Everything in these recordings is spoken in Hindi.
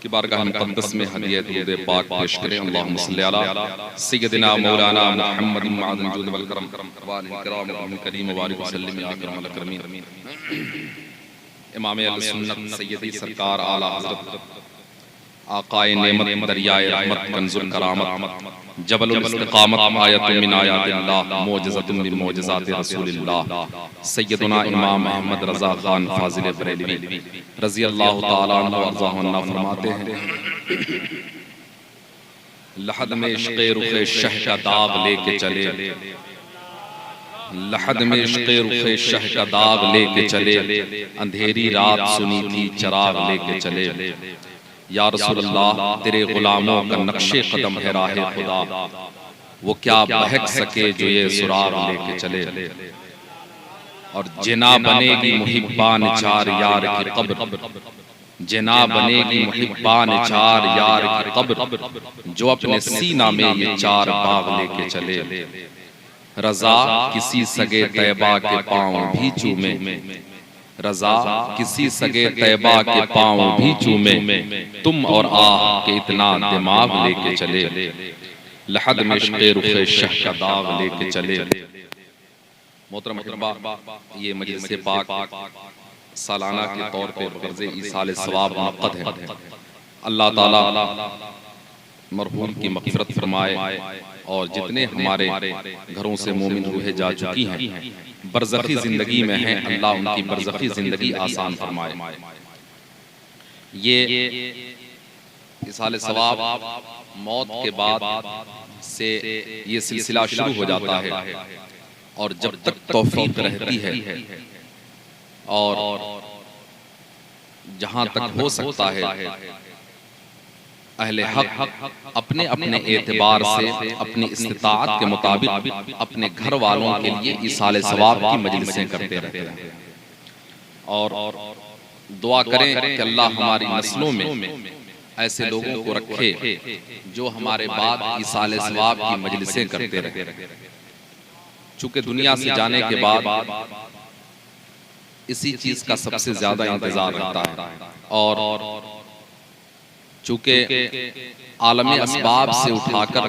कि बारगाह मुक़द्दस में हदिया दुरूद पाक पेश करें। अल्लाहुम्मा सल्ली अला सय्यदिना मौलाना मुहम्मद मअदन जुद वल करम व आलिल किराम व करीम व बारिक वसल्लिम या अकरमल अकरमीन। इमाम अहले सुन्नत सय्यदी सरकार आला हज़रत आकाए नेमत दरियाए रहमत कंजुल करामत जबलुल इस्तिक़ामत आयतुम मिन आयातिल्लाह मौजज़तुम मिन मौजज़ाति रसूलिल्लाह सय्यदुना इमाम अहमद रज़ा खान फाज़िल बरेलवी रज़ी अल्लाह तआला अन्हु वरज़ाहु अन्ना फरमाते हैं, लहद में इश्क़े रुख़े शह का दाग लेके चले, लहद में इश्क़े रुख़े शह का दाग लेके चले, अंधेरी रात सुनी थी चराग लेके चले। या रसूलल्लाह तेरे गुलामों का नक्शे कदम है राहे खुदा, वो क्या बहक सके जो ये सुराग लेके चले। और जिना बनेगी मुहिब्बान चार यार की कब्र, जिना बनेगी मुहिब्बान चार यार की कब्र, जो अपने सीना में ये चार बाग लेके चले। रज़ा किसी सगे तैबा के पाँव भी चूमे, रज़ा किसी सगे तैबा के पाँव भी चूमे, तुम और आह के इतना दिमाग लेके चले। लहद में इश्क़े रुख़े शह का दाग लेके चले। मोहतरम अहबाब, ये मजलिस पाक सालाना के तौर पे ग़र्ज़े ईसाल सवाब मुक़द्द है। अल्लाह ताला मरहूम की मग़फ़िरत फरमाए और जितने हमारे घरों से मोमिन रूहें जा चुकी हैं, बरज़ख़ी ज़िंदगी में हैं, अल्लाह उनकी बरज़ख़ी ज़िंदगी आसान फरमाए। ये ईसाल सवाब मौत के बाद से ये सिलसिला शुरू हो जाता है और जब तक तौफ़ीक़ रहती है और जहाँ तक हो सकता है अहले हक अपने अपने एतबार से अपनी इस्तिताअत के मुताबिक अपने घर वालों के लिए ईसाल सवाब की मजलिसें करते रहते हैं और दुआ करें कि अल्लाह हमारी नस्लों में ऐसे लोगों को रखे जो हमारे बाद ईसाल सवाब की मजलिसें करते रहे। चूंकि दुनिया से जाने के बाद इसी चीज का सबसे ज्यादा इंतजार रहता है और चूंकि आलमे असबाब से उठाकर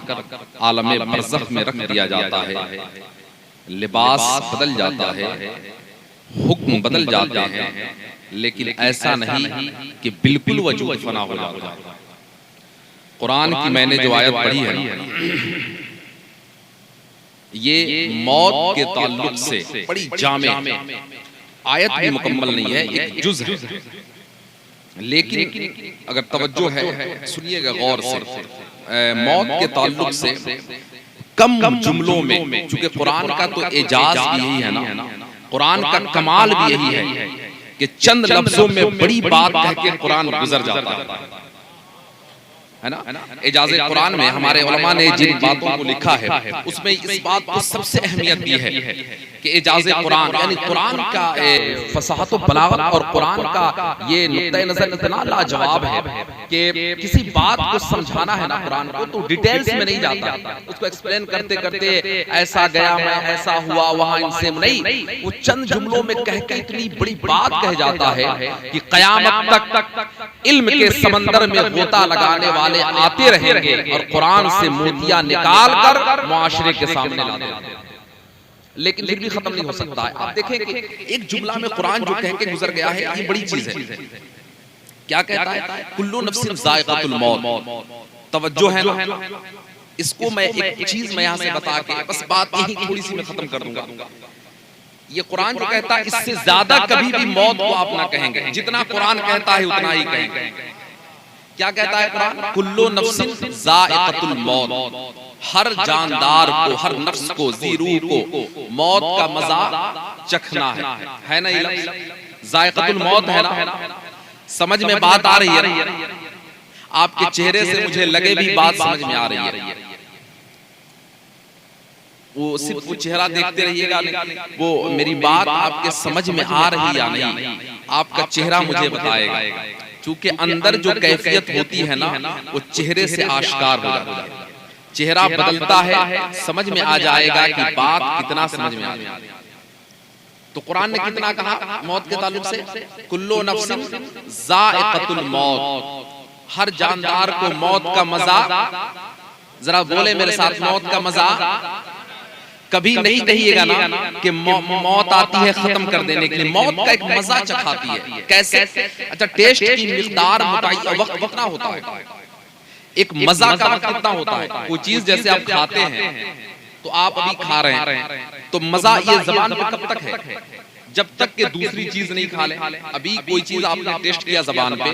आलमे बरज़ख़ में रख दिया जाता है, लिबास बदल जाता है, हुक्म बदल जाते हैं, लेकिन ऐसा नहीं कि बिल्कुल वजूद फना हो जाता है। कुरान की मैंने जो आयत पढ़ी है ना, ये मौत के ताल्लुक से बड़ी जामे आयत भी मुकम्मल नहीं है, एक जुज़ है, लेकिन अगर तवज्जो है सुनिएगा गौर से, मौत के ताल्लुक से कम जुमलों में, चूंकि कुरान का तो एजाज भी यही है ना, कुरान का कमाल भी यही है कि चंद लफ्जों में बड़ी बात कह के कुरान गुजर जाता है ना। एजाज़े कुरान में हमारे उलमा ने जिन बातों को लिखा है उसमें इस बात को सबसे अहमियत दी है कि एजाज़े कुरान यानी कुरान का फसाहत व बलागत और कुरान का ये नुक्ता नज़र इतना लाजवाब है कि किसी बात को समझाना है ना कुरान को तो डिटेल्स में नहीं जाता, उसको एक्सप्लेन करते करते ऐसा गया मैं ऐसा हुआ वहां इनसे नहीं, वो चंद जुमलों में कह के इतनी बड़ी बात कह जाता है कि क़यामत तक इल्म के समंदर में गोता लगाने वाले आते रहेंगे और कुरान से मोतियां निकाल कर मुआशरे के सामने लाते हैं, लेकिन फिर भी खत्म नहीं हो सकता है। आप देखें कि एक जुमला में कुरान जो कह के गुजर गया है ये बड़ी चीज है। क्या कहता है? कुल्लु नफ्सिन ज़ाइक़तुल मौत। तवज्जो है ना, इसको मैं एक चीज मैं यहां से बता के बस बात यही थोड़ी सी मैं खत्म कर दूंगा। ये कुरान जो कहता है इससे ज्यादा कभी भी मौत को आप ना कहेंगे, जितना कुरान कहता है उतना ही कहेंगे। क्या कहता है कुरान? कुल्लु नफ्सिन ज़ाइक़तुल मौत, हर जानदार को, हर नफ्स को, जी रूह को मौत का मजा चखना है ना, ये ज़ाइक़तुल मौत है ना। समझ में बात आ रही है ना? आपके चेहरे से मुझे लगे भी बात समझ में आ रही है। वो सिर्फ वो चेहरा देखते रहिएगा, वो मेरी बात आपके समझ में आ रही या नहीं आपका चेहरा मुझे बताएगा। चूंकि अंदर जो कैफियत होती है ना वो चेहरे से आश्कार हो जाती है। चेहरा बदलता है, समझ में आ जाएगा कि बात कितना समझ में आ रही है। तो कुरान ने कितना कहा मौत के ताल्लुक से, कुल्लु नफ्सिन ज़ाइक़तुल मौत, हर जानदार को मौत का मजा, जरा बोले मेरे साथ, मौत का मजा कभी नहीं कहिएगा ना कि मौत आती है खत्म कर देने के लिए, मौत का एक मजा चखाती है। कैसे? अच्छा, टेस्ट की मिकदार वक्त कितना होता है, एक मजा का वक्त कितना होता है। कोई चीज जैसे आप खाते हैं तो आप अभी खा रहे हैं तो मजा ये जबान पे कब तक है, जब तक कि दूसरी चीज नहीं खा ले। अभी कोई चीज आपने टेस्ट किया जबान पे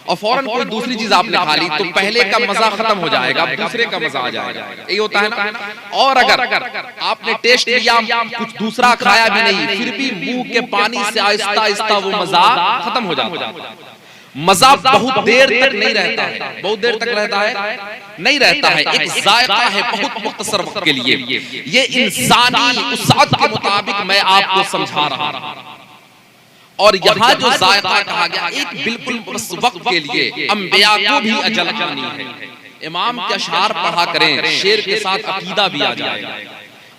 और फौरन कोई दूसरी चीज आपने खा ली तो पहले का मजा खत्म हो जाएगा, दूसरे का मजा आ जाएगा। यही होता है ना। और अगर आपने टेस्ट किया, कुछ दूसरा खाया भी नहीं, फिर भी मुंह के पानी से आहिस्ता आहिस्ता वो मजा खत्म हो जाता है। मजा बहुत देर तक नहीं रहता है, बहुत देर तक रहता है नहीं रहता है, एक जायका है बहुत मुख्तसर वक्त के लिए। ये इंसानी उसात के मुताबिक मैं आपको समझा रहा हूं। और यहाँ जो जायका कहा गया एक बिल्कुल उस वक्त के लिए, अंबिया को भी अजल आनी है। इमाम के अशआर पढ़ा करें, शेर के साथ अकीदा भी आ जाएगा।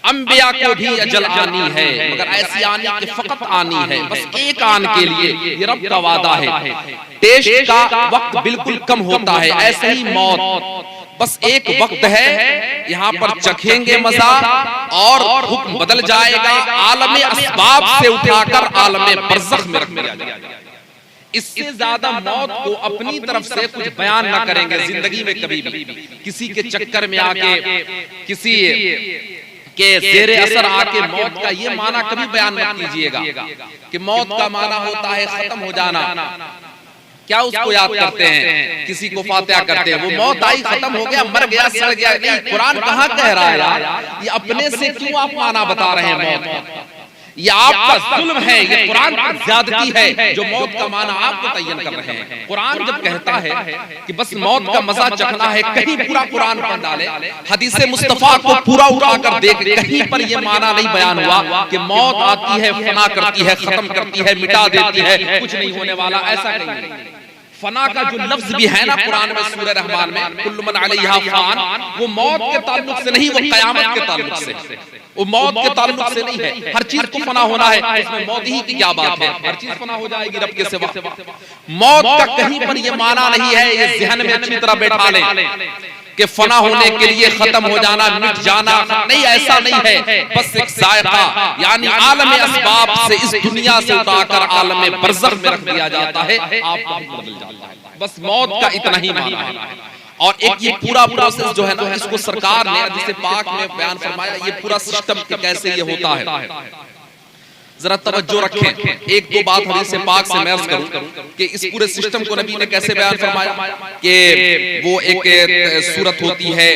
अंबिया को भी अजल आनी है, मगर ऐसी आनी कि फकत आनी है, बस एक आन के लिए, ये रब का वादा है। टेस्ट का वक्त बिल्कुल कम होता है, ऐसे ही मौत बस एक वक्त है, यहाँ पर चखेंगे मजा और हुक्म बदल जाएगा, आलमे अस्बाब से उठाकर आलमे बरज़ख में रख दिया जाएगा। इससे ज्यादा मौत को अपनी तरफ से कुछ बयान ना करेंगे जिंदगी में कभी भी। किसी के चक्कर में आके, किसी के ज़ेरे असर आके मौत का ये माना कभी बयान मत कीजिएगा कि मौत का माना होता है खत्म हो जाना। क्या उसको याद करते हैं, किसी को फातिहा करते हैं, वो मौत आई खत्म हो गया, मर गया, सड़ गया। नहीं, कुरान कहाँ कह रहा है यार, ये अपने से क्यों आप माना बता रहे हैं मौत? ये आपका जुल्म है, ये कुरान की ज्यादती है जो मौत का माना आपको तय्यन कर रहे हैं। कुरान जब कहता है कि बस मौत का मजा चखना है, कहीं पूरा कुरान पढ़ डाले, हदीसे मुस्तफा को पूरा उठाकर देख, कहीं पर ये माना नहीं बयान हुआ कि मौत आती है, फना करती है, खत्म करती है, मिटा देती है, कुछ नहीं होने वाला, ऐसा कहीं नहीं। फना का जो लफ्ज भी है ना कुरान में, सूरह रहमान में, कुल्लु मन अलैहा फान, वो मौत के ताल्लुक से नहीं, वो कयामत के ताल्लुक से, वो मौत के ताल्लुक से नहीं है। हर चीज को फना होना है, इसमें मौत ही की क्या बात है, हर चीज फना हो जाएगी रब के सिवा। मौत का कहीं पर ये माना नहीं है, ये ज़हन में अच्छी तरह बैठा लें कि फना होने के लिए, खत्म हो जाना, मिट जाना, नहीं, ऐसा नहीं है। बस एक जायका, यानी आलमे अस्बाब से इस दुनिया से उठाकर आलमे बरज़ख में रख दिया जाता है, आपका बदल जाता है। बस मौत का इतना ही माना है। और एक ये पूरा प्रोसेस जो है ना, इसको सरकार ने जिसे पाक में बयान फरमाया, ये पूरा सिस्टम कैसे ये होता है, जरा तवज्जो रखें। एक दो बात हदीस पाक से मैं अर्ज करूं कि इस पूरे सिस्टम को नबी ने कैसे बयान फरमाया कि वो एक सूरत होती है,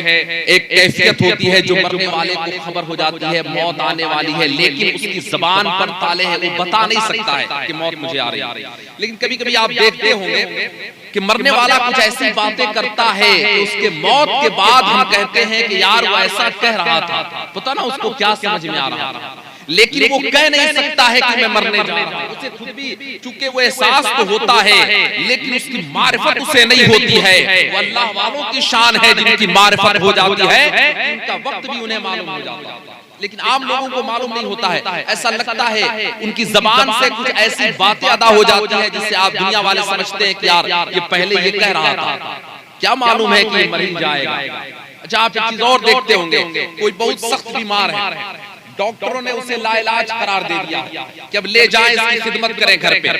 एक कैफियत होती है जो मरने वाले को खबर हो जाती है मौत आने वाली है, लेकिन उसकी जबान पर ताले हैं, वो बता नहीं सकता है कि मौत मुझे आ रही है। लेकिन कभी कभी आप देखते होंगे कि मरने वाला कुछ ऐसी बातें करता है कि उसके मौत के बाद हम कहते हैं कि यार वो ऐसा कह रहा था, पता ना उसको क्या समझ में आ रहा था, लेकिन वो कह नहीं सकता है कि मैं मरने जा रहा हूं। उसे खुद भी चूंकि वो एहसास तो होता है, लेकिन उसकी मारिफत उसे नहीं होती है। वो अल्लाह वालों की शान है जिनकी मारिफत हो जाती है, उनका वक्त भी उन्हें मालूम हो जाता है, लेकिन आम लोगों को मालूम नहीं होता है। ऐसा लगता है उनकी जबान से कुछ ऐसी बातें अदा हो जाती है जिससे आप दुनिया वाले समझते हैं कि यार ये पहले ये कह रहा था, क्या मालूम है कि मर ही जाएगा। अच्छा, आप एक चीज और देखते होंगे, कोई बहुत सख्त बीमार है, डॉक्टरों ने उसे लाइलाज करार दे दिया कि अब ले जाएं, इसकी खिदमत करें घर पे।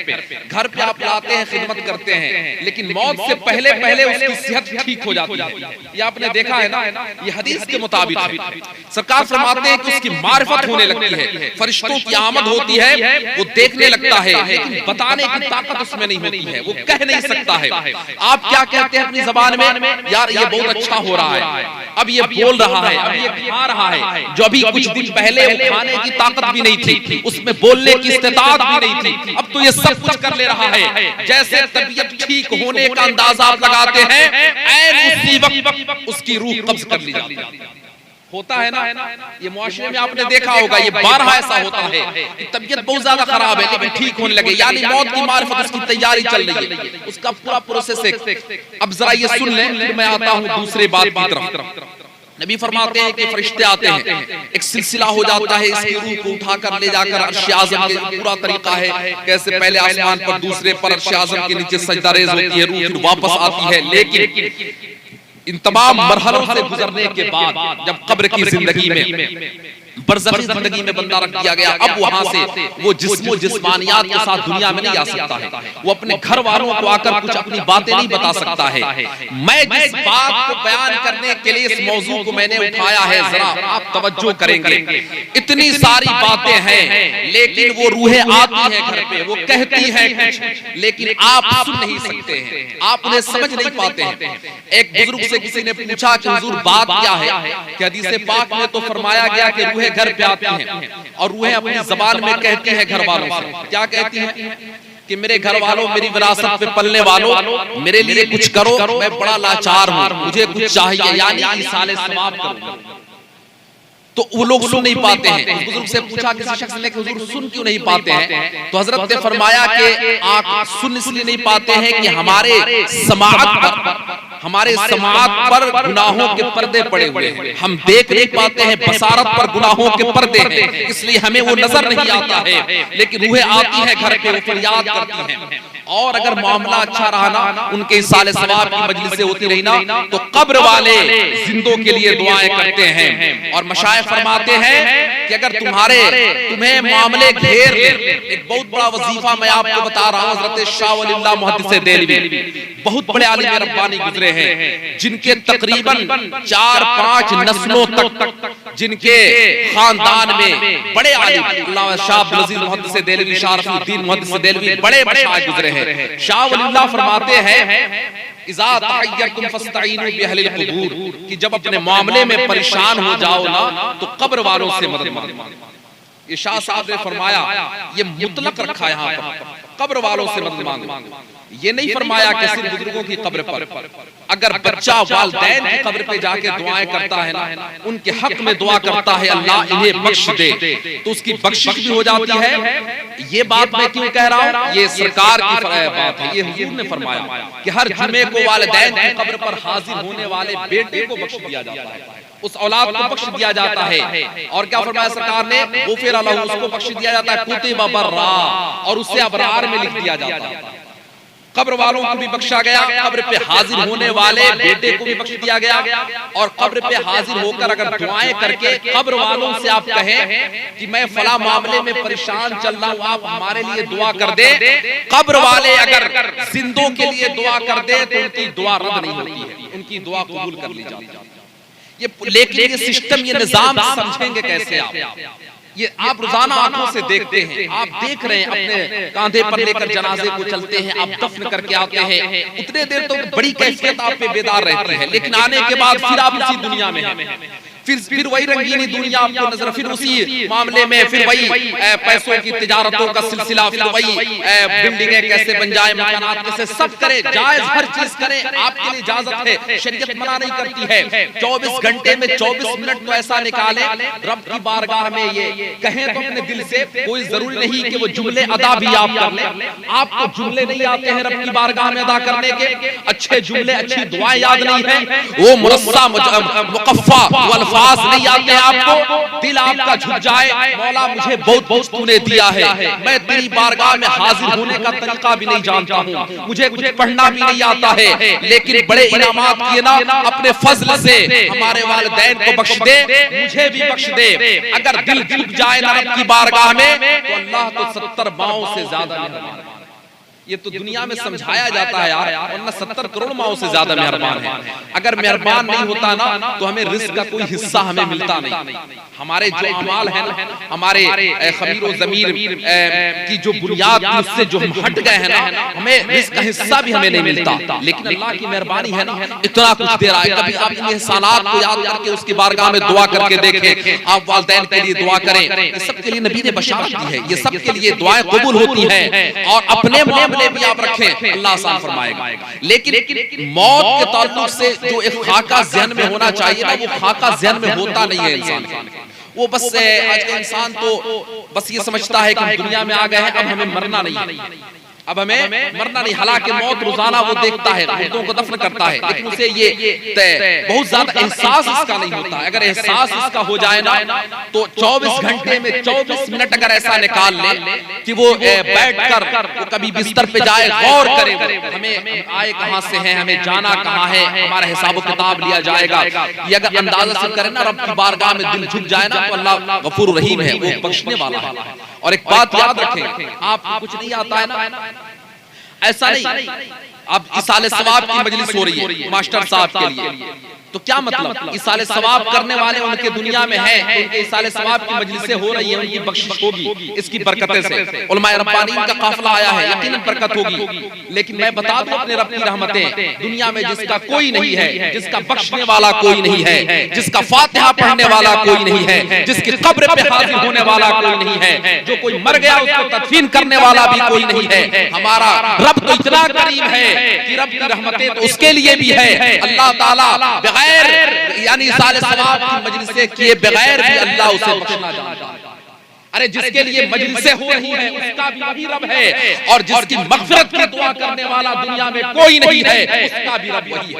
घर पे आप लाते हैं, खिदमत करते हैं, लेकिन मौत से पहले पहले उसकी सेहत ठीक हो जाती है। ये आपने देखा है ना, ये हदीस के मुताबिक है। सरकार फरमाते हैं कि उसकी मारिफत होने लगती है, फरिश्तों की आमद होती है, वो देखने लगता है, लेकिन बताने की ताकत उसमें नहीं होती है, वो कह नहीं सकता है। आप क्या कहते हैं अपनी जबान में, यार ये बहुत अच्छा हो रहा है, अब ये बोल रहा है, अब ये खा रहा है, जो अभी कुछ दिन पहले खाने की ताकत भी नहीं थी, उसमें बोलने की इस्तेताअत भी नहीं थी, अब तो ये सब कुछ कर ले रहा है। जैसे तबीयत ठीक होने का अंदाजा आप लगाते हैं, ऐन उसी वक्त उसकी रूह कब्ज कर ली जाती है। होता है ना, ये मुआशरे में आपने देखा होगा, ये बारहा ऐसा होता है कि तबीयत बहुत ज्यादा खराब है लेकिन ठीक होने लगे, यानी मौत की मारिफत उसकी तैयारी चल रही है, उसका पूरा प्रोसेस है। अब जरा ये सुन लें, फिर मैं आता हूं दूसरे बात की तरफ। नबी फरमाते हैं कि फरिश्ते आते हैं, एक सिलसिला हो जाता है, इसकी रूह को उठाकर ले जाकर अर्श आज़म के, पूरा तरीका है कैसे पहले आसमान पर, दूसरे पर अर्श आज़म के नीचे सजदा रेज़ होती है, रूह फिर वापस आती है। लेकिन इन तमाम मरहलों से गुजरने के बाद जब कब्र की जिंदगी में, बरज़खी जिंदगी में बंदा रख दिया गया, अब वहां से वो जिस्मो जिस्मानियात के साथ दुनिया में नहीं आ सकता है। वो अपने घर वालों को आकर कुछ अपनी बातें नहीं बता सकता है। मैं जिस बात को बयान करने के लिए इस मौजू को मैंने उठाया है, जरा आप तवज्जो करेंगे। इतनी सारी बातें हैं, लेकिन वो रूहें आती हैं घर पे, वो कहती हैं कुछ, लेकिन आप सुन नहीं सकते हैं, आप उन्हें समझ नहीं पाते हैं। एक बुजुर्ग से किसी ने पूछा कि हुजूर बात क्या है, कि हदीस पाक में तो फरमाया गया कि रूहें घर पे आती हैं और रूहें अपनी जबान में कहती हैं घर वालों से। क्या कहती हैं? कि मेरे घर वालों, मेरी विरासत पे पलने वालों, मेरे लिए कुछ करो, मैं बड़ा लाचार हूं, मुझे कुछ चाहिए, यानी इसाले सवाब करो। तो वो लोग सुन नहीं पाते हैं। उस बुजुर्ग से पूछा किसी शख्स ने कि हुजूर सुन क्यों नहीं पाते हैं? तो हजरत ने फरमाया कि आप सुन इसलिए नहीं पाते हैं कि हमारे समाअत पर गुनाहों के पर्दे पड़े हुए हैं, हम देख नहीं पाते हैं, बसारत पर गुनाहों के पर्दे हैं, इसलिए हमें वो नजर नहीं आता है। लेकिन रूहें आती है घर पे, वो फरियाद करती हैं। और अगर मामला अच्छा रहा ना, उनके साले सवाब की मजलिसें होती रही ना, तो कब्र वाले जिंदों के लिए दुआएं करते हैं। और मशाइख फरमाते हैं कि अगर तुम्हें मामले घेर ले, एक बहुत बड़ा वजीफा मैं आपको बता रहा हूं, हज़रत शाह वलीउल्लाह मुहद्दिस देलवी बहुत बड़े आलिम रब्बानी गुजरे हैं, जिनके तकरीबन 4-5 नस्लों तक, जिनके खानदान में बड़े आलिम, अल्लाह शाह अब्दुल अजीज मुहद्दिस देलवी, शाह रफीउद्दीन मुहद्दिस देलवी, बड़े मशाइख गुजरे हैं। शाह वलीउल्लाह फरमाते हैं इज़ा तहय्यरतुम फस्तईनु बिअहलिल क़ुबूर, कि जब अपने मामले में परेशान हो जाओ ना, तो कब्र वालों से मदद मांगो। ये शाह साहब ने फरमाया, ये मुतलक रखा यहाँ पर, कब्र वालों से मदद मांगो। ये नहीं फरमाया कि सिर्फ बुजुर्गों की कब्र पर। अगर बच्चा वालिदैन की कब्र पे जाके दुआएं करता है ना, उनके हक में दुआ करता है अल्लाह इन्हें बख्श दे, तो उसकी बख्शिश भी हो जाती है। ये बात मैं क्यों कह रहा हूँ? ये सरकार की बात है, ये हुजूर ने फरमाया कि हर जुमे को वालिदैन की कब्र पर हाजिर होने वाले बेटे को बख्श दिया जाता है, उस औलाद को बख्श दिया जाता है। और क्या फरमाया सरकार ने? गुफिर लहू, उसको बख्श दिया जाता है, कुतिबा बर्रा, और उससे अबरार में लिख दिया जाता है। कब्र वालों को भी बख्शा गया, कब्र पे हाजिर होने वाले बेटे को भी बख्श दिया गया। और कब्र पे हाजिर होकर अगर दुआएं करके कब्र वालों से आप कहें कि मैं फला मामले में परेशान चल रहा हूं, आप हमारे लिए दुआ कर दे, कब्र वाले अगर जिंदों के लिए दुआ कर दे तो उनकी दुआ रद्द नहीं होती है, उनकी दुआ कबूल कर ली जाती है। लेकिन ये सिस्टम, ये निजाम समझेंगे कैसे आप? ये आप रोजाना आंखों से देखते हैं, आप देख रहे हैं, अपने कांधे पर लेकर जनाजे को चलते हैं, आप दफन करके आते हैं, उतने देर तो बड़ी कैफियत आप पे बेदार रहती है, लेकिन आने के बाद फिर आप इसी दुनिया में हैं, फिर वही रंगीनी दुनिया आपको नजर, फिर उसी मामले में, फिर वही पैसों की तिजारतों का सिलसिला, फिर वही बिल्डिंगें कैसे बन जाए, मकानात कैसे, सब करें, जायज हर चीज करें, आपके लिए इजाजत है, शरीयत मना नहीं करती है। 24 घंटे में 24 मिनट तो ऐसा निकालें रब की बारगाह में, ये कहें तो अपने दिल से, कोई जरूरी नहीं कि वो जुमले अदा भी आप कर लें। आपको जुमले नहीं आते हैं रब की बारगाह में अदा करने के, अच्छे जुमले, अच्छी दुआएं याद नहीं है, वो मुरस्सा मुकफ्फा अल्फाज नहीं आते आपको, दिल आपका झुक जाए, मौला मुझे बहुत कुछ तूने दिया है, मैं तेरी बारगाह में हाजिर होने का तरीका भी नहीं जानता हूँ, मुझे कुछ पढ़ना भी नहीं आता है, लेकिन बड़े इनामात किए ना, अपने फजल से हमारे वालिदैन को बख्श दे, मुझे भी बख्श दे। अगर दिल झुक जाए ना रब की बारगाह में, तो अल्लाह तो 70 माओं से ज्यादा मेहरबान है। ये तो दुनिया में समझाया जाता है यार, वरना 70 करोड़ माओं से ज्यादा मेहरबान है। अगर मेहरबान नहीं होता ना, तो हमें रिस्क का कोई हिस्सा हमें मिलता नहीं। हमारे जो अमाल है ना, हमारे खमीर और ज़मीर की जो बुनियाद, उससे जो हम हट गए हैं ना, हमें रिस्क का हिस्सा भी हमें नहीं मिलता। लेकिन अल्लाह की मेहरबानी है ना, इतना कुछ दे रहा है। कभी आप इन एहसानात को याद करके उसकी बारगाह में दुआ करके देखें, आप वालिदैन के लिए दुआ करें, ये सब के लिए नबी ने बशारत दी है, ये सब के लिए दुआएं कबूल होती हैं। और अपने मामले भी आप रखें, अल्लाह आसान फरमाएगा। लेकिन मौत के ताल्लुक से जो एक खाका ज़हन में होना चाहिए ना, वो खाका ज़हन में होता नहीं है इंसान का। वो बस आज का इंसान तो बस ये समझता है कि हम दुनिया में आ गए हैं, अब हमें मरना नहीं है। अब हमें मरना नहीं, हालांकि मौत रोजाना वो देखता है, मुर्दों को दफन करता है, लेकिन उसे ये बहुत ज्यादा एहसास इसका नहीं होता। अगर एहसास इसका हो जाए ना तो 24 घंटे में 24 मिनट अगर ऐसा निकाल ले कि वो बैठकर वो कभी बिस्तर पे जाए, गौर करे हमें आए कहां से हैं, हमें जाना कहां है, हमारा हिसाब किताब लिया जाएगा, ये अगर अंदाजा से करे ना रब की बारगाह में दिल झुक जाए ना तो अल्लाह गफूर रहीम है, वो बख्शने वाला है। और एक बात याद रखें, आपको कुछ नहीं आता है ना, ऐसा नहीं। अब इसाले सवाब की मजलिस हो रही है मास्टर साहब के लिए, तो क्या मतलब इसाले सवाब करने वाले उनके दुनिया में हैं, उनके इसाले सवाब की मजलिसें हो रही है, उनकी बख्शिश होगी इसकी बरकतें से। उलमाए रब्बानीन का काफिला आया है, यकीनन बरकत होगी। लेकिन मैं बता दूं अपने रब की रहमतें, दुनिया में जिसका कोई नहीं है, जिसका बख्शने वाला कोई नहीं है, जिसका फातिहा पढ़ने वाला कोई नहीं है, जिसकी कब्र पे हाजिर होने वाला कोई नहीं है, जो कोई मर गया उसको तदफीन करने वाला भी कोई नहीं है। हमारा रब तो इतना करीम है कि रब की रहमतें तो उसके लिए भी है। अल्लाह ताला बगैर यानी साले सवाब की मजलिसें किए बगैर भी अल्लाह उसे बख्शना जानता है। अरे जिसके लिए मजलिसें हो रही है उसका भी वही रब है, और जिसकी मगफिरत की दुआ करने वाला दुनिया में कोई नहीं है उसका भी रब वही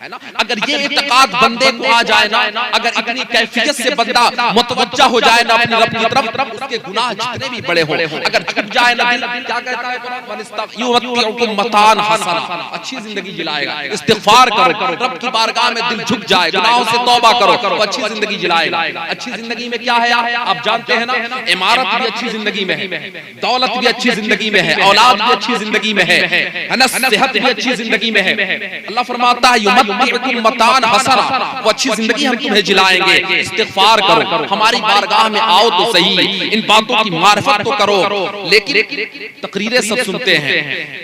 है ना। अगर ये इत्तेकाद बंदे को आ जाए ना, अगर इतनी कैफियत से बंदा मुतवज्जा हो जाए ना अपने रब की तरफ, उसके गुनाह जितने भी बड़े हों अगर झुक जाए ना, क्या कहता है कुरान, मतान हसना, अच्छी जिंदगी जिलाएगा। इस्तिगफार करो, रब की बारगाह में दिल झुक जाए, गुनाहों से तौबा करो तो अच्छी जिंदगी जिलाएगा। अच्छी जिंदगी में क्या है आप जानते हैं ना, इमारत भी अच्छी जिंदगी में है, दौलत भी अच्छी जिंदगी में है, औलाद भी अच्छी जिंदगी में है ना, सेहत भी अच्छी जिंदगी में है। अल्लाह फरमाता है मतान हसना, वो अच्छी जिंदगी हम तुम्हें जिलाएंगे। इस्तिगफार करो, हमारी बारगाह में आओ तो सही, इन बातों की मारिफत तो करो। लेकिन तकरीरें सब सुनते हैं,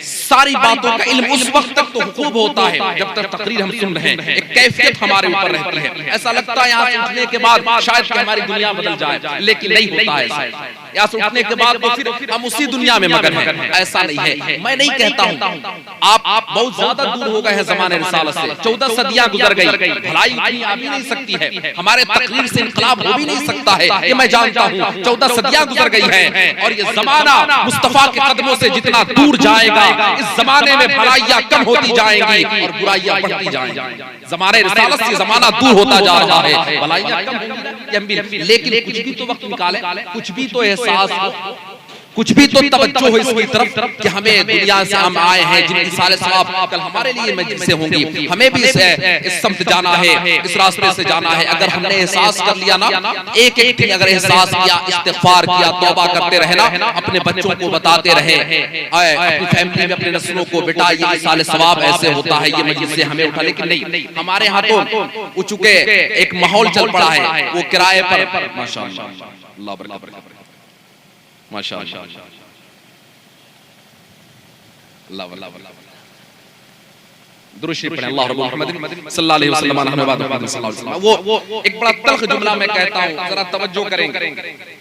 सारी बातों का इल्म उस वक्त तक तो खूब होता है जब तक तकरीर हम सुन रहे हैं, एक कैफियत हमारे ऊपर रहती है। ऐसा लगता है यहाँ से उठने के बाद शायद हमारी दुनिया बदल जाए, लेकिन नहीं होता है। यहाँ से उठने के बाद तो फिर हम उसी दुनिया में मगन हैं, ऐसा नहीं है। मैं नहीं कहता हूँ आप बहुत ज्यादा दूर हो गए हैं जमाने रिसालत से, 14 सदियां गुजर गई, भलाई उतनी आ भी नहीं सकती है, हमारे तकरीर से इनकलाब हो भी नहीं सकता है, ये मैं जानता हूँ। 14 सदियां गुजर गई हैं और ये जमाना मुस्तफा के कदमों से जितना दूर जाएगा, इस जमाने में भलाइयां कम होती जाएंगी और बुराइयां बढ़ती जाएंगी। जमाने रिसालत से जमाना दूर होता जा रहा है, भलाइयां कम होंगी, लेकिन कुछ भी तो वक्त निकाले, कुछ भी तो एहसास हो, कुछ भी तो तवज्जो हो इसकी तरफ कि हमें दुनिया से हम आए हैं, जिनकी सारे सवाब कल हमारे लिए मजलिसें होंगी, हमें भी इस समत जाना है, इस रास्ते से जाना है। अगर हमने एहसास कर लिया ना, एक एक दिन अगर एहसास किया, इस्तिगफार किया, तौबा करते रहे ना, अपने बच्चों को बताते रहे, अपनी फैमिली में अपने नस्लों को, बेटा ये साले सवाब ऐसे होता है, ये मजलिसें हमें उठा। लेकिन नहीं, हमारे यहाँ तो चूंकि एक माहौल चल पड़ा है, वो किराए पर माशाअल्लाह माशाअल्लाह दुरूद पढ़ें अल्लाह रब्बुल मोहम्मद सल्लल्लाहु अलैहि वसल्लम वो एक बड़ा तल्ख जुमला मैं कहता हूँ, जरा तवज्जो करेंगे,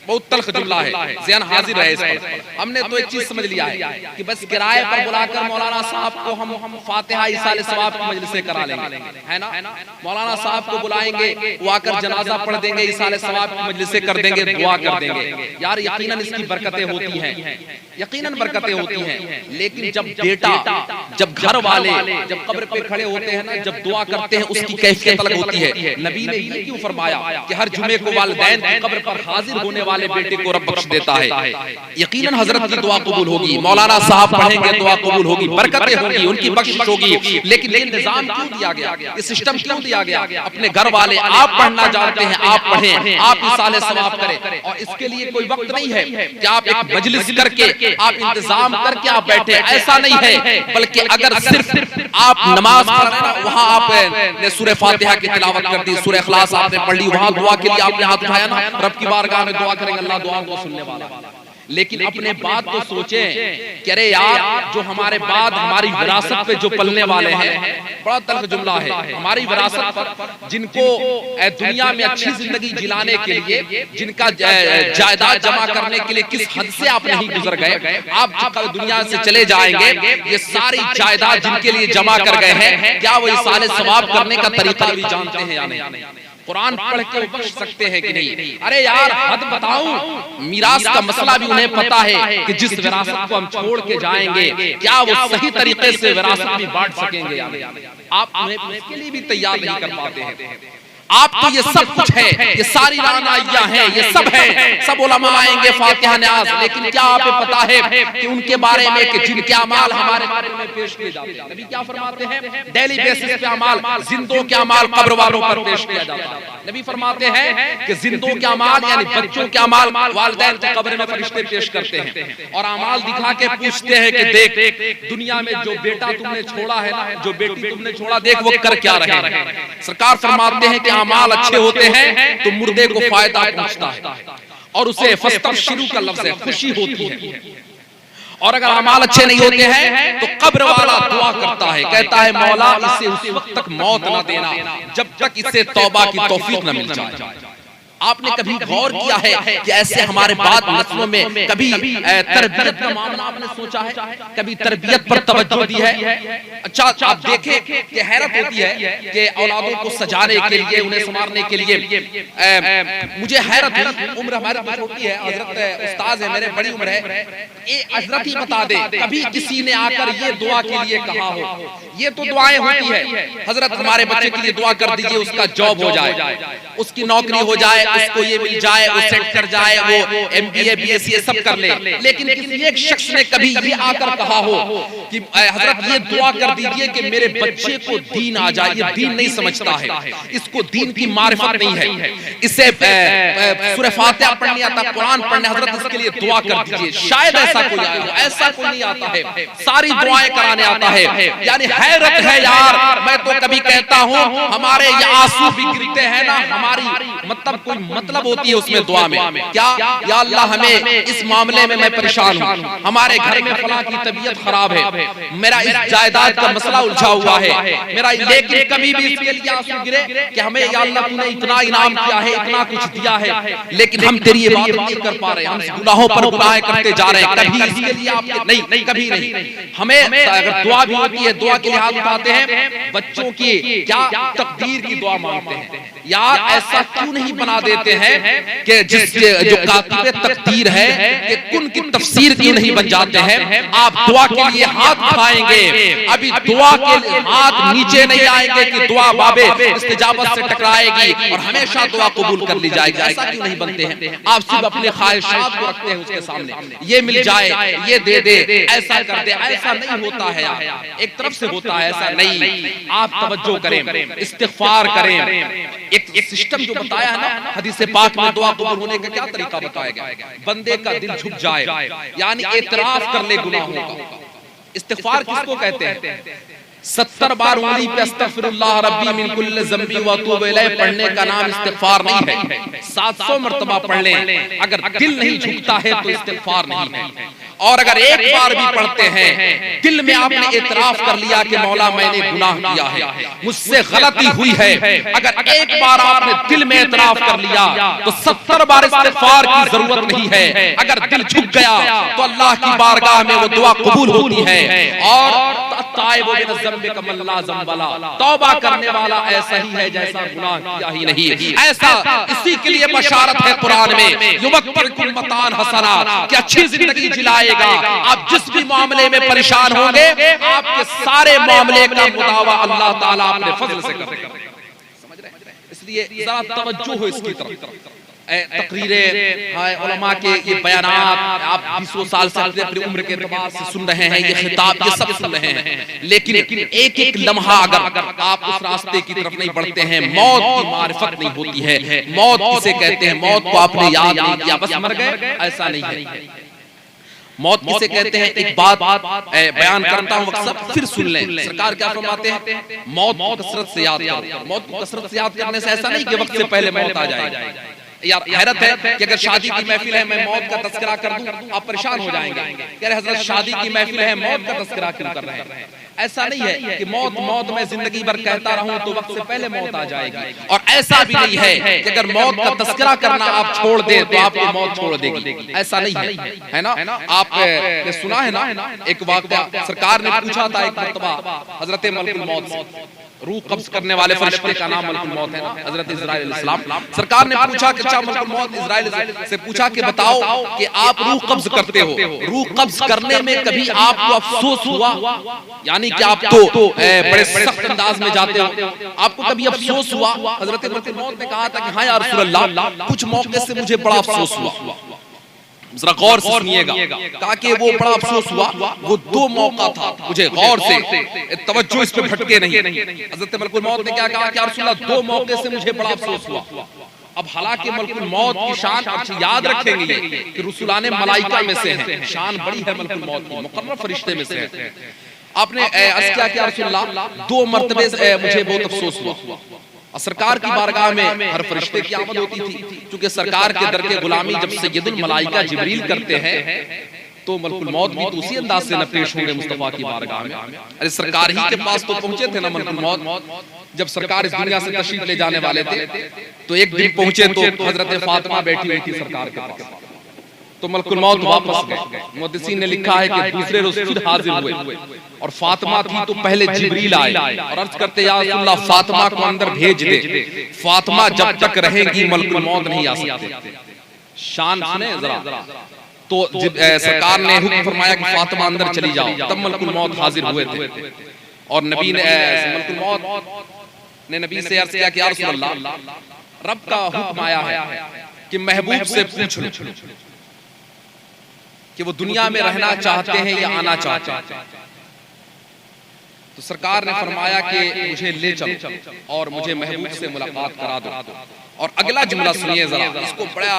बहुत तल्ख जुमला है, ज़हन हाजिर रहे इस पर। हमने तो एक चीज समझ लिया है कि बस किराए पर बुलाकर मौलाना साहब को हम फातिहा इसाले सवाब की मजलिसें करा लेंगे, है ना। मौलाना साहब को बुलाएंगे, वो आकर जनाजा पढ़ देंगे, इसाले सवाब की मजलिसें कर देंगे, दुआ कर देंगे। यार यकीनन इसकी बरकतें होती हैं, यकीनन बरकतें होती हैं, लेकिन जब बेटा, जब घर वाले जब कब्र पे खड़े होते हैं ना, जब दुआ करते हैं उसकी कैफियत अलग होती है। नबी ने ये क्यों फरमाया कि हर जुमे को वालिदैन की कब्र पर हाजिर होने वाले बेटे को रब बख्श देता है। यकीनन हजरत की दुआ कबूल होगी, मौलाना साहब पढ़ेंगे दुआ कबूल होगी, बरकतें होंगी, उनकी बख्शिश होगी। लेकिन ये निजाम क्यों दिया गया, ये सिस्टम क्यों दिया गया? अपने घर वाले आप पढ़ना जानते हैं, आप पढ़ें, आप इसाले सवाब करें, और इसके लिए कोई वक्त नहीं है कि आप एक मजलिस करके आप इंतजाम करके आप बैठे, ऐसा नहीं है। बल्कि अगर सिर्फ आप नमाज पढ़ रहे हैं, वहां आपने सूरह फातिहा की तिलावत कर दी, सूरह इखलास आपने पढ़ ली, वहां दुआ के लिए आपने हाथ उठाया ना, रब की बारगाह में दुआ करेंगे, अल्लाह दुआओं को सुनने वाला। लेकिन अपने बात तो सोचें कि अरे यार जो हमारे बाद हमारी विरासत पे जो पलने वाले हैं, बड़ा तल्ख जुमला है, हमारी विरासत पर जिनको दुनिया में अच्छी जिंदगी जिलाने के लिए, जिनका जायदाद जमा करने के लिए किस हद से आप नहीं गुजर गए, आप कल दुनिया से चले जाएंगे, ये सारी जायदाद जिनके लिए जमा कर गए हैं, क्या वो इसाले सवाब करने का तरीका भी जानते हैं या नहीं? कुरान पढ़ के बख्श सकते हैं कि नहीं? अरे यार हद बताऊं, मीरास का मसला भी उन्हें पता है कि जिस विरासत को हम छोड़ के जाएंगे क्या वो सही तरीके से विरासत भी बांट सकेंगे? आप उन्हें उसके लिए भी तैयार नहीं कर पाते हैं। आप तो ये सब कुछ है, ये सारी रानाइयां हैं, ये सब है, सब उलमा आएंगे फातिहा न्याज, लेकिन क्या आपको पता है कि उनके बारे में कि जिनके अमाल हमारे बारे में पेश किए जाते हैं? नबी क्या फरमाते हैं? डेली बेसिस पे अमाल, जिंदों के अमाल कब्र वालों पर पेश किया जाता है। नबी फरमाते हैं कि जिंदों के अमाल यानी बच्चों के अमाल वालिदैन के कब्र में फरिश्ते पेश करते हैं और अमाल दिखा के पूछते हैं कि देख दुनिया में जो बेटा तुमने छोड़ा है ना, जो बेटी तुमने छोड़ा, देख वो कर क्या रहे हैं। सरकार फरमाते हैं कि अमाल अच्छे होते हैं तो मुर्दे को फायदा पहुंचता है और उसे फस्तबशिरू का लफ्ज है, खुशी होती है। और अगर अमाल अच्छे नहीं होते हैं तो कब्र वाला दुआ करता है, कहता है मौला इसे उस वक्त तक मौत न देना जब तक इसे तौबा की तौफीक न मिल जाए। आपने कभी गौर किया है कि ऐसे हमारे बाद नस्लों में कभी तरबियत का मामला आपने सोचा है? कभी तरबियत पर तवज्जो दी है? अच्छा आप देखें कि हैरत होती है कि औलादों को सजाने के लिए, उन्हें संवारने के लिए मुझे हैरत हुई, उम्र हमारी छोटी है, हजरत उस्ताद है मेरे, बड़ी उम्र है, ये हजरत ही बता दे कभी किसी ने आकर ये दुआ के लिए कहा हो? ये तो दुआएं होती है, हजरत हमारे बच्चे के लिए दुआ कर दीजिए, उसका जॉब हो जाए, उसकी नौकरी हो जाए, उसको ये मिल जाए, वो सेट कर जाए, वो MBA BSc ये सब कर ले। लेकिन किसी एक शख्स ने कभी ये आकर कहा हो कि हजरत ये दुआ कर दीजिए कि मेरे बच्चे को दीन आ जाए? ये दीन नहीं समझता है, इसको दीन की मारिफत नहीं है, इसे सूरह फातिहा पढ़ने आता, कुरान पढ़ने, हजरत इसके लिए दुआ कर दीजिए। शायद ऐसा कोई आया हो, ऐसा कोई नहीं आता है, सारी दुआएं कराने आता है। यानी हैरत है यार, मैं तो कभी कहता हूँ हमारे ये आंसू भी गिरते हैं ना, हमारी मतलब कोई मतलब होती है उसमें दुआ में, क्या या अल्लाह हमें इस मामले में मैं परेशान हूँ, हमारे घर में फलां की तबीयत खराब है, मेरा इस जायदाद का मसला उलझा हुआ है मेरा, लेकिन कभी भी इसके लिए आंसू गिरे कि हमें या अल्लाह तूने इतना इनाम किया है, इतना कुछ दिया है, लेकिन हम तेरी इबादत नहीं कर पा रहे, हम गुनाहों पर गुनाह करते जा रहे हैं, कभी इसके लिए आपके नहीं, कभी नहीं। हमें अगर दुआ भी होती है, दुआ के लिए हाथ उठाते हैं, बच्चों की क्या तकदीर की दुआ मांगते हैं, यार ऐसा क्यों नहीं बना देते हैं कि जिस जो कातिबे तकदीर है कि कुन की तफसीर क्यों नहीं बन जाते हैं? आप दुआ के लिए हाथ उठाएंगे, अभी दुआ के लिए हाथ नीचे नहीं आएंगे कि दुआ बाबे इस्तिजाबत से टकराएगी और हमेशा दुआ कबूल कर ली जाएगी, ऐसा क्यों नहीं बनते हैं? आप सिर्फ अपने ख्वाहिशात को रखते हैं उसके सामने, ये मिल जाए, ये दे दे, ऐसा कर दे, ऐसा नहीं होता है यार, एक तरफ से होता है, ऐसा नहीं। आप तवज्जो करें, इस्तिग़फ़ार करें, एक सिस्टम जो बताया है ना हदीस पाक में दुआ कबूल होने का क्या तरीका बताया गया, बंदे का दिल झुक जाए, यानी इतराफ कर ले गुनाहों का। इस्तिग़फ़ार किसको कहते हैं? 70 बार उंगली पे अस्तगफिरुल्लाह रब्बी मिन कुल्लि ज़ंबी व अतूबु इलैह पढ़ने का नाम इस्तिग़फ़ार नहीं है। 700 मर्तबा पढ़ लें, अगर दिल नहीं झुकता है तो इस्तिग़फ़ार नहीं है। और अगर एक बार भी पढ़ते हैं, दिल में आपने इतराफ कर लिया कि मौला मैंने गुनाह किया है, मुझसे गलती हुई है, अगर एक बार आपने दिल में इतराफ कर लिया तो 70 बार इस्तिग़फ़ार की जरूरत नहीं है। अगर दिल झुक गया तो अल्लाह की बारगाह में वो दुआ कबूल होती है। और तौबा करने वाला ऐसा ही है जैसा गुनाह किया ही नहीं। ऐसा इसी के लिए बशारत है कुरान में, युवक्किरुकुम मतान हसना, कि अच्छी जिंदगी जिलाएगा। आप जिस भी मामले में परेशान होंगे, आपके सारे मामले का मुदावा अल्लाह ताला अपने फजल से करेगा। समझ रहे हैं? इसलिए जरा तवज्जो हो इसकी तरफ। तकरीरें उलमा के ये बयानात आप 20 साल से अपनी उम्र के एतबार से सुन रहे हैं, ये खिताब ये सब सुन रहे हैं, लेकिन एक एक लम्हा अगर आप उस रास्ते की तरफ नहीं बढ़ते हैं, मौत की मारिफत नहीं होती है। मौत किसे कहते हैं? मौत को आपने याद नहीं किया, बस मर गए, ऐसा नहीं है। मौत किसे कहते हैं? एक बात बयान करता हूँ, मकसद फिर सुन लें। सरकार क्या फरमाते हैं? मौत कसरत से याद करो। मौत को कसरत से याद करने से ऐसा नहीं कि वक्त से पहले मौत आ जाए। यार हैरत है कि अगर शादी की महफिल है, मैं मौत का तस्करा कर दूं, आप परेशान हो जाएंगे। यार हजरत शादी की महफिल है, मौत का तस्करा क्यों कर रहे हैं? ऐसा नहीं है कि मौत मौत मैं जिंदगी भर कहता रहूं तो वक्त से पहले मौत आ जाएगी, और ऐसा भी नहीं है कि अगर मौत का तस्करा करना आप छोड़ दे तो आपको मौत छोड़ देगी, ऐसा नहीं है ना। आपने सुना है ना एक वाक़या, सरकार ने पूछा था एक मर्तबा हजरत मलकुल मौत, रूह कब्ज करने वाले फरिश्ते का नाम मलकुल मौत है ना, हजरत इजराइल अलैहिस्सलाम। सरकार ने पूछा कि अच्छा मलकुल मौत इजराइल से पूछा कि बताओ कि आप रूह कब्ज करते हो, रूह कब्ज करने में कभी आपको अफसोस हुआ, यानी कि आप तो बड़े सख्त अंदाज में जाते हो, आपको कभी अफसोस हुआ? हजरत मलकुल मौत ने कहा था कि हाँ या रसूल अल्लाह, कुछ मौके से मुझे बड़ा अफसोस हुआ। जरा गौर से सुनिएगा, कहा कि वो बड़ा अफसोस हुआ, वो दो मौका था, मुझे गौर से तवज्जो इस पे भटके नहीं। हजरत मलकुल मौत ने क्या कहा कि या रसूल अल्लाह, दो मौके से मुझे बड़ा अफसोस हुआ। अब हालांकि मलकुल मौत की शान अच्छी याद रखेंगे कि रुसुलाने मलाइका में से हैं, शान बड़ी है मलकुल मौत की, मुकर्रम फरिश्ते में से है। आपने अर्ज किया कि या रसूल अल्लाह, दो मर्तबे मुझे बहुत अफसोस हुआ। सरकार की बारगाह में हर फरिश्ते की आमद होती थी, क्योंकि सरकार के दर के गुलामी जब सैयदुल मलाइका जिब्रील करते हैं तो मलकुल मौत भी तो उसी अंदाज से न पेश होंगे मुस्तफा की बारगाह में। अरे सरकार ही के पास तो पहुंचे थे ना मलकुल मौत, जब सरकार इस दुनिया से तशरीफ ले जाने वाले थे तो एक दिन पहुंचे तो हजरत फातिमा बैठी हुई थी सरकार के पास, तो मलकुल मौत वापस गए। मुहद्दिसीन ने लिखा है कि दूसरे रोज फिर हाजिर हुए और फातिमा थी तो पहले जिब्रील आए और अर्ज करते या रसूल अल्लाह, फातिमा को अंदर भेज दे, फातिमा जब तक रहेंगी मलकुल मौत नहीं आ सकते। शान सुने जरा। तो सरकार ने हुक्म फरमाया कि फातिमा अंदर चली जाओ, तब मलकुल मौत हाजिर हुए थे और नबी ने मलकुल मौत ने नबी से अर्ज किया कि या रसूल अल्लाह, रब का हुक्म आया है कि महबूब से पूछ लो कि वो दुनिया में रहना चाहते हैं या आना चाहते हैं। तो सरकार ने फरमाया कि मुझे ले चलो और मुझे महबूब से मुलाकात करा दो। और अगला जुमला सुनिए जरा, इसको बड़ा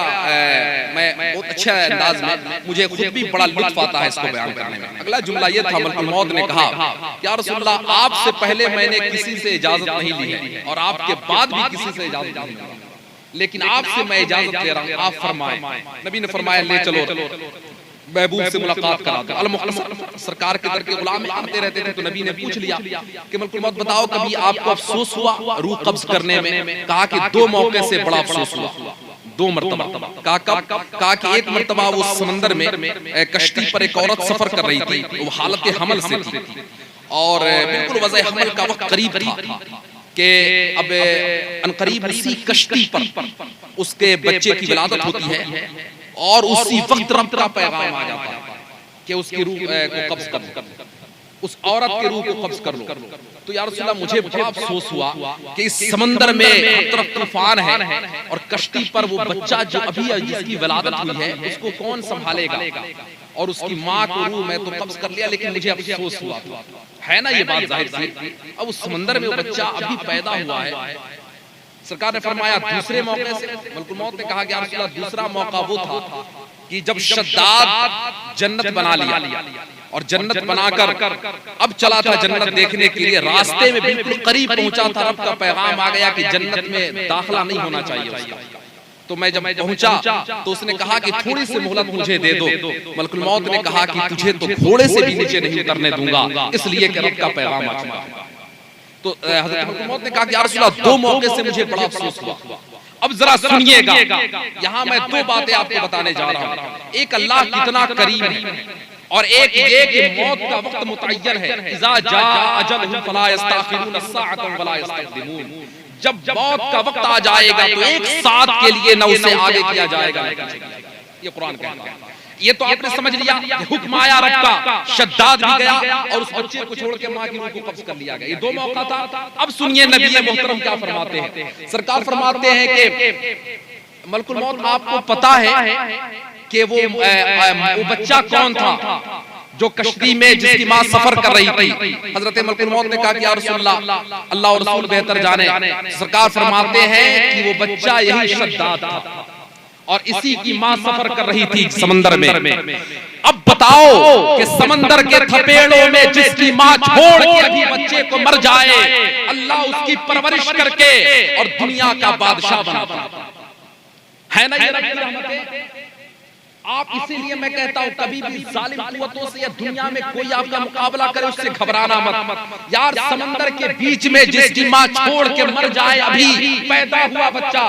मैं बहुत अच्छा अंदाज में, मुझे खुद भी बड़ा लुत्फ आता है इसको बयान करने में। अगला जुमला ये था, मलकुल मौत ने कहा कि या रसूल अल्लाह, आपसे पहले मैंने किसी से इजाजत नहीं ली है और आपके बाद भी किसी से इजाजत नहीं ली, लेकिन आपसे मैं इजाजत ले रहा हूं, आप फरमाएं। नबी ने फरमाया ले चलो, महबूब से मुलाकात करा दो। अल-मुख्तसर सरकार के दर के गुलाम आते रहते थे, तो नबी ने पूछ लिया कि मलकुल मौत बताओ, कभी आपको अफसोस हुआ रूह कब्ज करने में? कहा कि दो मौके से बड़ा अफसोस हुआ, दो मर्तबा। कहा कब? कहा कि एक मर्तबा वो समंदर में कश्ती पर एक औरत सफर कर रही थी, वो हालत हमल से थी और बिल्कुल वज़े हमल का वक्त करीब था कि अब अनकरीब उसी कश्ती पर उसके बच्चे की विलादत होती है और उसी वक्त रब का पैगाम आ जाता है कि उसकी रूह को कब्ज कर लो, उस औरत की रूह को कब्ज कर लो। तो या रसूल अल्लाह, मुझे बड़ा अफसोस हुआ कि इस समंदर में हर तरफ तूफान है और कश्ती पर वो बच्चा जो अभी जिसकी विलादत हुई है उसको कौन संभालेगा, और उसकी माँ को रूह में तो कब्ज कर लिया, लेकिन मुझे अफसोस हुआ है ना, ये बात जाहिर सी। अब उस समंदर में वो बच्चा अभी पैदा हुआ है। सरकार ने फरमाया दूसरे मौके से, मलकुल मौत ने कहा कि या रसूल अल्लाह, दूसरा मौका वो था कि जब शद्दाद जन्नत बना लिया और जन्नत बनाकर अब चला था जन्नत देखने के लिए, रास्ते में बिल्कुल करीब पहुंचा था, रब का पैगाम आ गया कि जन्नत में दाखिला नहीं होना चाहिए उसका। तो मैं जब पहुंचा तो उसने कहा कि थोड़ी सी मोहलत मुझे दे दो। मलकुल मौत ने कहा कि तुझे तो घोड़े से भी नीचे नहीं उतरने दूंगा, इसलिए कि रब का पैगाम आ चुका। तो हज़रत मलकुल मौत ने कहा कि या रसूल अल्लाह, दो मौके से मुझे बड़ा अफसोस हुआ। अब जरा सुनिएगा, यहाँ मैं दो बातें आपको बताने जा रहा हूँ। एक, अल्लाह कितना करीम है, और एक ये कि मौत का वक्त मुतय्यन है। इज़ा जा अजलहुम फला यस्तअखिरून अस्साअतन वला यस्तक़दिमून, जब मौत का वक्त आ जाएगा तो एक साथ के लिए न उसे आगे किया जाएगा न पीछे किया जाएगा। ये कुरान कहता है। ये तो आपने समझ लिया, हुक्म आया रब का, शद्दाद भी गया और उस बच्चे को छोड़ के माँ की रूह को कब्ज कर लिया गया। ये दो मौका था। अब सुनिए नबी मोहतरम क्या फरमाते हैं। सरकार फरमाते हैं कि मलकुल मौत, आपको पता है कि वो बच्चा कौन था जो कश्ती में जिसकी माँ सफर कर रही थी? हजरत मलकुल मौत ने कहा कि या रसूल अल्लाह, अल्लाह और रसूल बेहतर जाने। सरकार फरमाते हैं कि वो बच्चा यही शद्दाद था और इसी की माँ सफर कर रही थी समंदर में। अब बताओ कि समंदर के थपेड़ों में जिसकी माँ छोड़ के अभी बच्चे को मर जाए, अल्लाह उसकी परवरिश करके और दुनिया का बादशाह बनाता है ना। ये रब की रहमत है। आप इसीलिए मैं कहता हूं कभी भी जालिम कुव्वतों से या दुनिया में कोई आपका मुकाबला करे उससे घबराना मत। यार समंदर के बीच में जिसकी माँ छोड़ के मर जाए, अभी पैदा हुआ बच्चा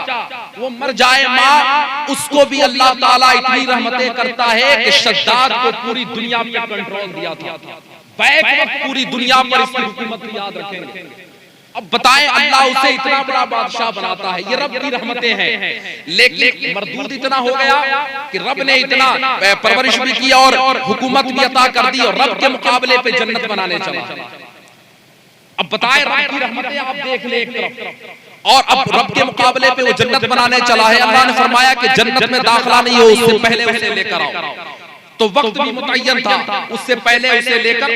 वो मर जाए माँ, उसको भी अल्लाह ताला इतनी रहमतें करता है कि शद्दाद को पूरी दुनिया पे कंट्रोल दिया था। बैक वक्त पूरी दुनिया पर इसकी हुकूमत याद रखेंगे। अब बताएं अल्लाह उसे इतना बड़ा बादशाह बनाता है, ये रब की रहमतें हैं। लेकिन मरदूद इतना हो गया कि रब ने इतना परवरिश भी की और हुकूमत भी अता कर दी और रब के मुकाबले पे जन्नत बनाने चला। अब बताएं रब की रहमतें आप देख ले एक तरफ, और अब रब के मुकाबले पे वो जन्नत बनाने चला है। अल्लाह ने फरमाया कि जन्नत में दाखिला नहीं हो उससे पहले उसे लेकर आओ। तो वक्त भी मुतय्यन था, उससे पहले उसे लेकर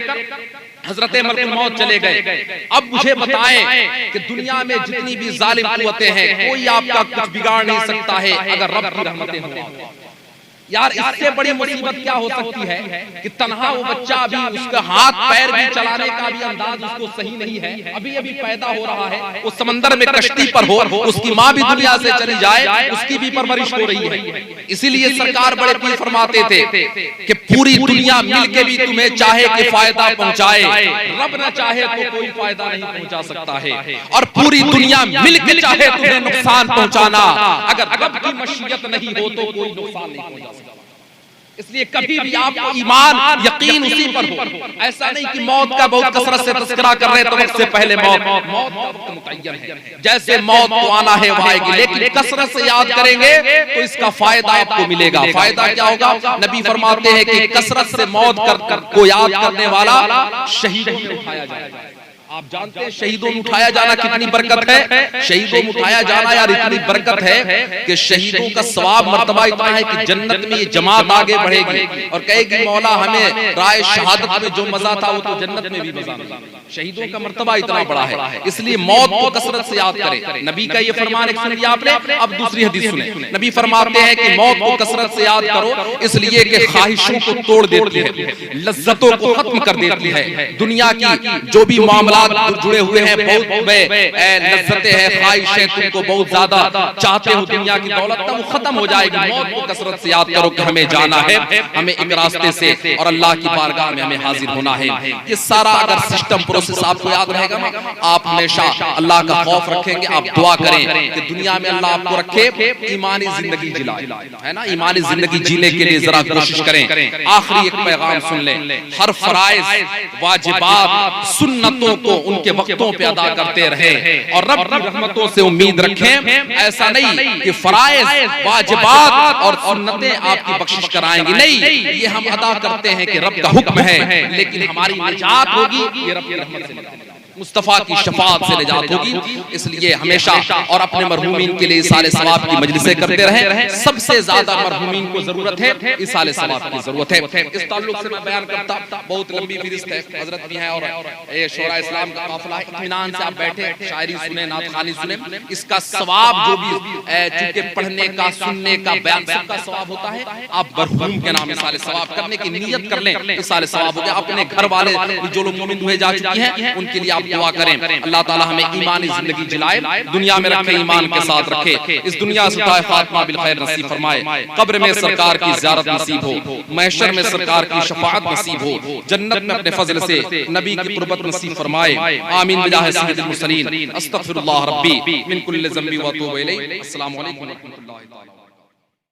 हजरत मलकुल मौत चले गए। अब मुझे बताएं कि दुनिया में जितनी भी जालिम कुव्वतें हैं कोई आपका कुछ बिगाड़ नहीं सकता है अगर रब की रहमतें हों। यार इससे बड़ी मुसीबत क्या हो सकती है कि तन्हा वो बच्चा अभी उसका हाथ पैर भी चलाने का भी अंदाज उसको सही नहीं है, अभी अभी पैदा हो रहा है, वो समंदर में कश्ती पर हो, उसकी माँ भी दुनिया से चली जाए, उसकी भी परवरिश हो रही है। इसीलिए सरकार बड़े पीर फरमाते थे कि पूरी दुनिया मिलके भी तुम्हें चाहे कि फायदा पहुंचाए, रब न चाहे तो कोई फायदा नहीं पहुंचा सकता है। और पूरी दुनिया मिलके चाहे तुम्हें नुकसान पहुंचाना, अगर रब की मशीयत नहीं हो तो कोई नुकसान नहीं पहुंचा। इसलिए कभी भी आपको ईमान यकीन उसी पर हो। ऐसा नहीं कि मौत का बहुत कसरत से तस्करा कर रहे तो वक्त से पहले मौत का वक्त मुतय्यन है, जैसे मौत को आना है वो आएगी, लेकिन कसरत से याद करेंगे तो इसका फायदा आपको मिलेगा। फायदा क्या होगा? नबी फरमाते हैं कि कसरत से मौत को याद करने वाला शहीदों में उठाया जाएगा। आप जानते हैं शहीदों में उठाया जाना कितनी बरकत है। शहीदों में उठाया जाना यार इतनी बरकत है कि शहीदों का सवाब मर्तबा इतना है कि जन्नत में ये जमात आगे बढ़ेगी और कहेगी मौला हमें राय शहादत में जो मजा था वो तो जन्नत में भी मजा मिला। शहीदों का मर्तबा इतना बड़ा है, इसलिए मौत को कसरत से याद करें। नबी का ये फरमान एक सुन लिया आपने, अब दूसरी हदीस सुने। नबी फरमाते हैं कि मौत को कसरत से याद करो इसलिए कि ख्वाहिशों को तोड़ देती है, लज्जतों को खत्म कर देती है। दुनिया की जो भी मामला जुड़े हुए हैं, बहुत लज्जतें हैं, ख्वाहिशें, तुमको बहुत ज्यादा चाहते हो दुनिया की दौलत, तब वो खत्म हो जाएगी। मौत को कसरत से याद करो कि हमें जाना है, हमें एक रास्ते से और अल्लाह की बारगाह में हमें हाजिर होना है। ये सारा अगर सिस्टम प्रोसेस आपको याद रहेगा ना, आप हमेशा अल्लाह का खौफ रखेंगे। आप दुआ करें कि दुनिया में अल्लाह आपको रखे, ईमानी जिंदगी जिलाए, है ना। ईमानी जिंदगी जीने के लिए जरा कोशिश करें। आखिरी एक पैगाम सुन लें, हर फराइज वाजिबात सुन्नतों को उनके वक्तों पे अदा करते रहे और रब की रहमतों से उम्मीद रखें। ऐसा नहीं कि फराइज वाजिबात और सुन्नतें आपकी बख्शिश कराएंगी, नहीं, ये हम अदा करते हैं कि रब का हुक्म है, लेकिन हमारी निजात होगी ये रब की रहमत से, मुस्तफा की शफाअत से निजात होगी। इसलिए हमेशा और अपने मरहूमीन के लिए इसाले सवाब की मजलिसें करते रहें। सबसे ज्यादा मरहूमीन को जरूरत है इसाले सवाब की जरूरत है। इस ताल्लुक से मैं बयान करता, बहुत लंबी फहरिस्त है, हजरत भी हैं और ये शोरा इस्लाम का काफिला है। इत्मीनान से आप बैठे शायरी सुने, नात खानी सुने, इसका सवाब जो भी चूंकि पढ़ने का, सुनने का, बयान सबका सवाब होता है, आप मरहूम के नाम इसाले सवाब करने की नियत कर लें, इसाले सवाब हो गया। अपने घर वाले जो लोग मोमिन हुए जा चुकी हैं उनके लिए दुआ करें, अल्लाह ताला हमें ईमानी जिंदगी जिलाए, दुनिया में रखे, ईमान के साथ रखे, इस दुनिया से खात्मा बिल खैर नसीब फरमाए, कब्र में सरकार की ज़ियारत नसीब हो, महशर में सरकार की शफाअत नसीब हो, जन्नत में अपने फजल से नबी की कुर्बत नसीब फरमाए। आमीन बिजाह सय्यिदिल मुरसलीन। अस्तगफिरुल्लाह रब्बी मिन कुल्लि ज़ंबि व अतूबु इलैह। अस्सलामु अलैकुम व रहमतुल्लाहि तआला।